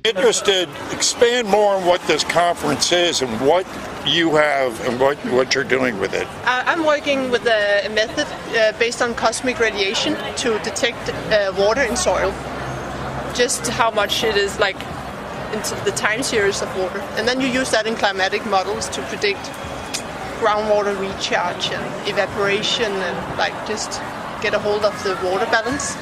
Interested, expand more on what this conference is and what you have and what you're doing with it. I'm working with a method based on cosmic radiation to detect water in soil. Just how much it is like into the time series of water. And then you use that in climatic models to predict groundwater recharge and evaporation and like just get a hold of the water balance.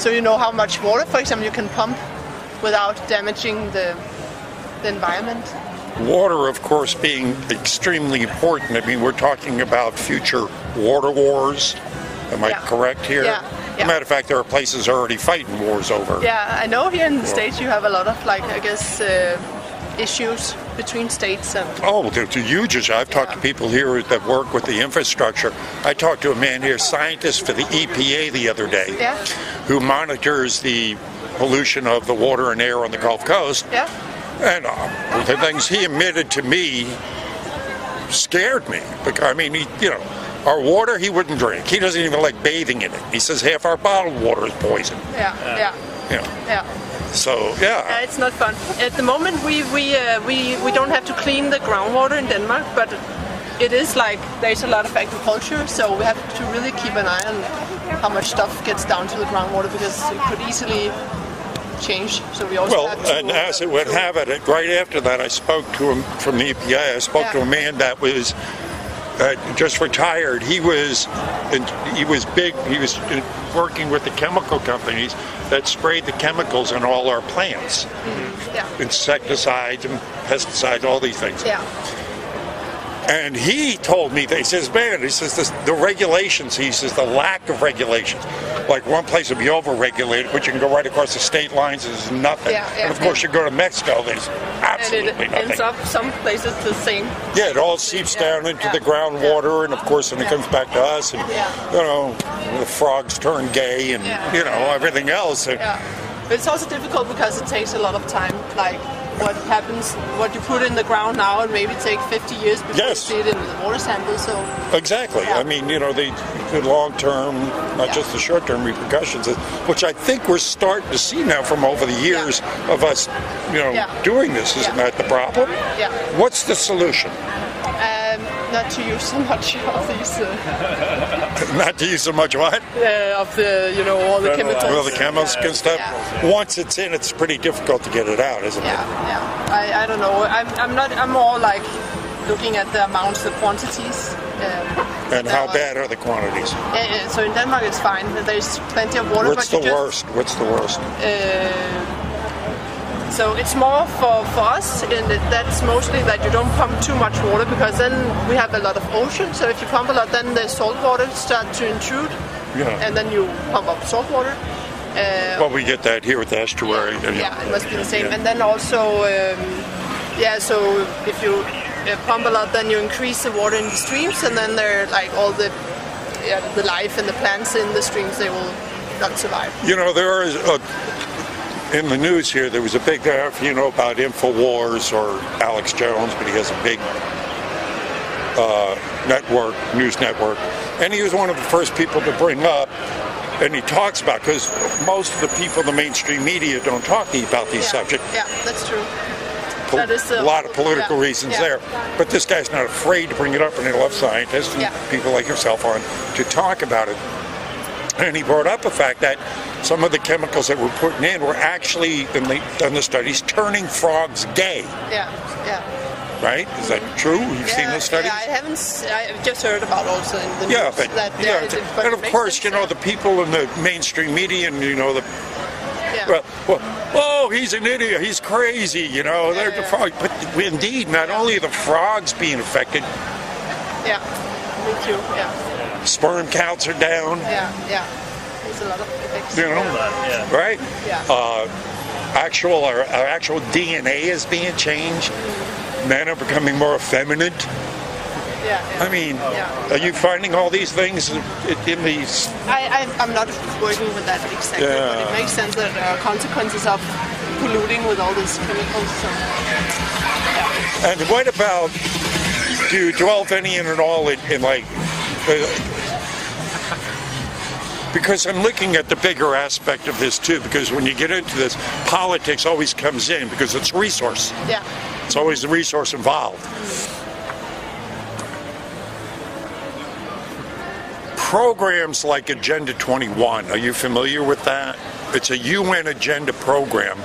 So you know how much water, for example, you can pump without damaging the environment. Water, of course, being extremely important. I mean, we're talking about future water wars. Am I correct here? Yeah. As a matter of fact, there are places already fighting wars over. Yeah, I know here in the States you have a lot of, like, I guess, issues between states. And oh, they're huge issues. I've talked to people here that work with the infrastructure. I talked to a man here, scientist for the EPA the other day, who monitors the pollution of the water and air on the Gulf Coast. Yeah. And the things he admitted to me scared me. Because, I mean, our water he wouldn't drink. He doesn't even like bathing in it. He says half our bottled water is poison. Yeah. So it's not fun. At the moment, we don't have to clean the groundwater in Denmark, but it is like there's a lot of agriculture, so we have to really keep an eye on how much stuff gets down to the groundwater because it could easily change. So we also have to, and as it would have it, right after that, I spoke to him from the EPA. I spoke to a man that was just retired. He was big. He was working with the chemical companies that sprayed the chemicals in all our plants, insecticides and pesticides, all these things. Yeah. And he told me, he says, the regulations, he says, the lack of regulations. Like one place would be over-regulated, but you can go right across the state lines, there's nothing. And of course, you go to Mexico, there's absolutely nothing. And it ends up some places the same. Yeah, it all seeps down into the groundwater, and of course, when it comes back to us, and, the frogs turn gay, and, everything else. But it's also difficult because it takes a lot of time, like, what happens, what you put in the ground now, and maybe take 50 years before you see it in the water sample. So exactly. I mean, the long-term, not just the short-term repercussions, which I think we're starting to see now from over the years of us, doing this. Isn't that the problem? Yeah. What's the solution? Not to use so much of these. Not to use so much what? Of the, all the chemicals. Well, the chemicals and stuff. Yeah. Once it's in, it's pretty difficult to get it out, isn't it? Yeah. I don't know. I'm more like looking at the amounts, the quantities. And how bad are the quantities? So in Denmark it's fine. There's plenty of water. What's the worst? What's the worst? So it's more for us, and that's mostly that you don't pump too much water because then we have a lot of ocean. So if you pump a lot, then the salt water starts to intrude, and then you pump up salt water. Well, we get that here with the estuary. Yeah, it must be the same. And then also, so if you pump a lot, then you increase the water in the streams, and then they're like all the life and the plants in the streams, they will not survive. There is in the news here, there was a big, if you know about InfoWars or Alex Jones, but he has a big news network, and he was one of the first people to bring up, and he talks about, because most of the people in the mainstream media don't talk about these subjects. Yeah, that's true. That is a lot of political reasons there. But this guy's not afraid to bring it up, and he'll have scientists and people like yourself on to talk about it. And he brought up the fact that some of the chemicals that we're putting in were actually, in the studies, turning frogs gay. Yeah. Right? Is that true? You've seen those studies? Yeah, I've just heard about also in the news. But of course, the people in the mainstream media and, he's an idiot, he's crazy, they're the frogs. But indeed, not only are the frogs being affected. Yeah, me too, Sperm counts are down. Yeah. There's a lot of effects. Right? Yeah. Our actual DNA is being changed. Men are becoming more effeminate. Yeah. I mean, are you finding all these things in these? I'm not working with that exactly, but it makes sense that there are consequences of polluting with all these chemicals. So, And what about, do you delve any in at all in like, Because I'm looking at the bigger aspect of this too, because when you get into this, politics always comes in because it's resource. Yeah. It's always the resource involved. Programs like Agenda 21, are you familiar with that? It's a UN agenda program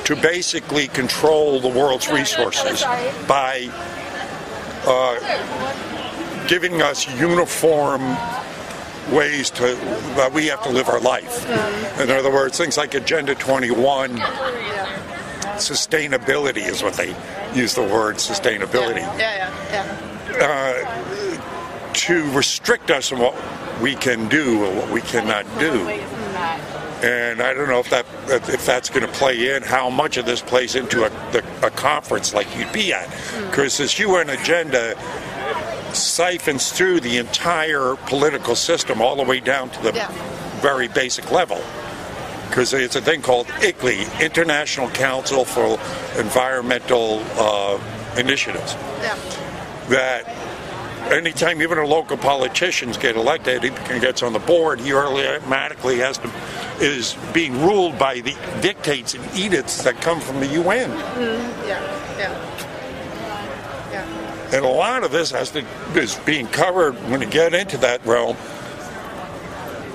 to basically control the world's resources by giving us uniform ways that we have to live our life. In other words, things like Agenda 21, sustainability is what they use the word, sustainability. To restrict us in what we can do or what we cannot do. And I don't know if that's going to play in, how much of this plays into a conference like you'd be at. Because this UN agenda siphons through the entire political system all the way down to the very basic level. Because it's a thing called ICLEI, International Council for Environmental Initiatives. That anytime even a local politician gets elected, he gets on the board, he automatically is being ruled by the dictates and edicts that come from the UN. And a lot of this is being covered when you get into that realm.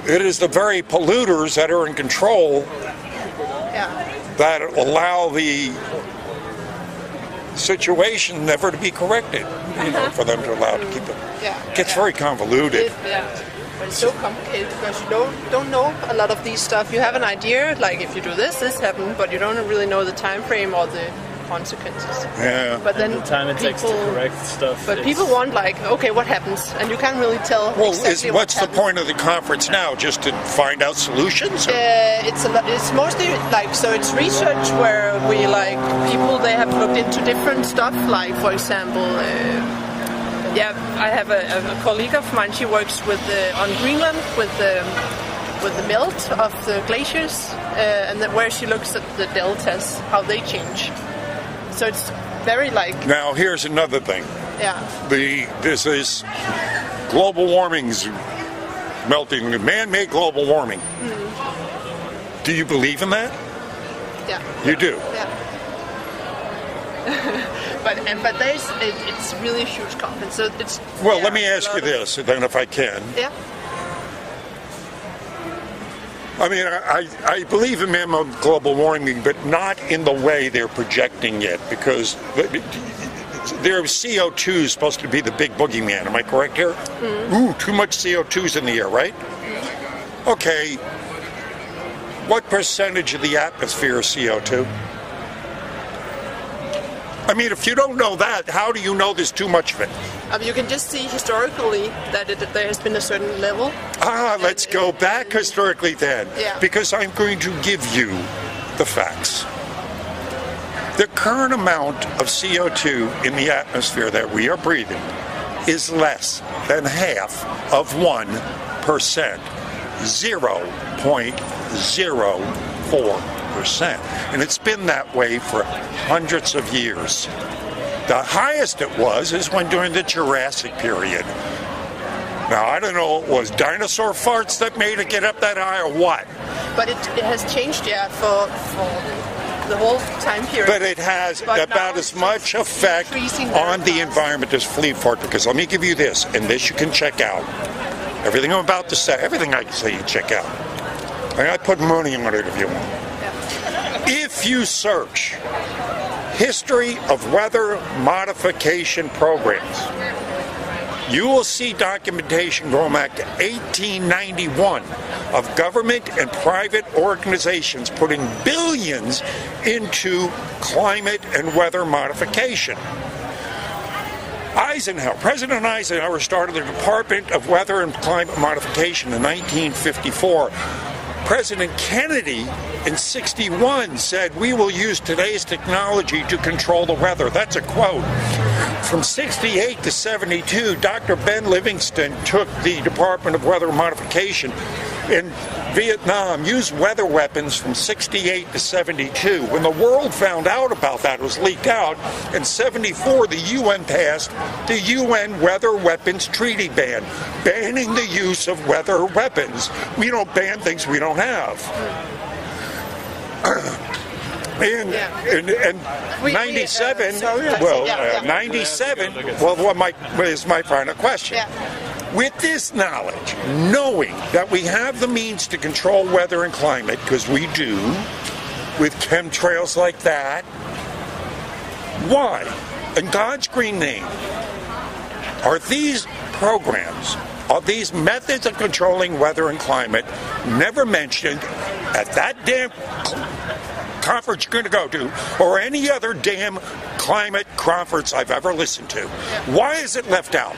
It is the very polluters that are in control that allow the situation never to be corrected, for them to allow to keep it. It gets very convoluted. But it's so complicated because you don't know a lot of these stuff. You have an idea, like if you do this happened, but you don't really know the time frame or the consequences. But then the time it takes to correct stuff. But people want okay, what happens? And you can't really tell. Well, exactly what's the point of the conference now? Just to find out solutions? It's mostly so it's research where we people they have looked into different stuff. Like for example, I have a colleague of mine. She works on Greenland with the melt of the glaciers, and where she looks at the deltas, how they change. So it's very Now here's another thing. This is global warming's melting, man-made global warming. Do you believe in that? Yeah. You do? Yeah. but it's really a huge conference. So it's let me ask you this, then, if I can. Yeah. I mean, I believe in man-made global warming, but not in the way they're projecting it, because their CO2 is supposed to be the big boogeyman. Am I correct here? Ooh, too much CO2's in the air, right? Okay. What percentage of the atmosphere is CO2? I mean, if you don't know that, how do you know there's too much of it? You can just see historically that there has been a certain level. Let's go back historically then. Yeah. Because I'm going to give you the facts. The current amount of CO2 in the atmosphere that we are breathing is less than half of 1%. 0.04%. And it's been that way for hundreds of years. The highest it was when during the Jurassic period. Now, I don't know, it was dinosaur farts that made it get up that high or what? But it has changed, for the whole time period. But it has about as much effect on the environment as flea fart, because let me give you this, and this you can check out. Everything I'm about to say, everything I can say you check out. And I put money on it if you want. If you search history of weather modification programs, you will see documentation going back to 1891 of government and private organizations putting billions into climate and weather modification. President Eisenhower started the Department of Weather and Climate Modification in 1954. President Kennedy in '61 said, "We will use today's technology to control the weather." That's a quote. From '68 to '72, Dr. Ben Livingston took the Department of Weather Modification in Vietnam used weather weapons from 68 to 72. When the world found out about that, it was leaked out. In 74, the UN passed the UN Weather Weapons Treaty ban, banning the use of weather weapons. We don't ban things we don't have. And 97, 97, is my final question. With this knowledge, knowing that we have the means to control weather and climate, because we do, with chemtrails like that, why, in God's green name, are these programs, are these methods of controlling weather and climate never mentioned at that damn conference you're going to go to, or any other damn climate conference I've ever listened to? Why is it left out?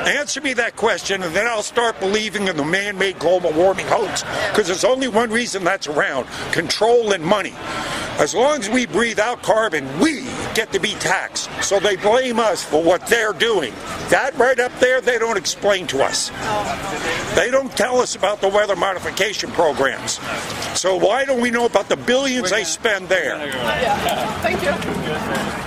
Answer me that question, and then I'll start believing in the man-made global warming hoax, because there's only one reason that's around: control and money. As long as we breathe out carbon, we get to be taxed. So they blame us for what they're doing. That right up there, they don't explain to us. They don't tell us about the weather modification programs. So why don't we know about the billions they spend there? Thank you.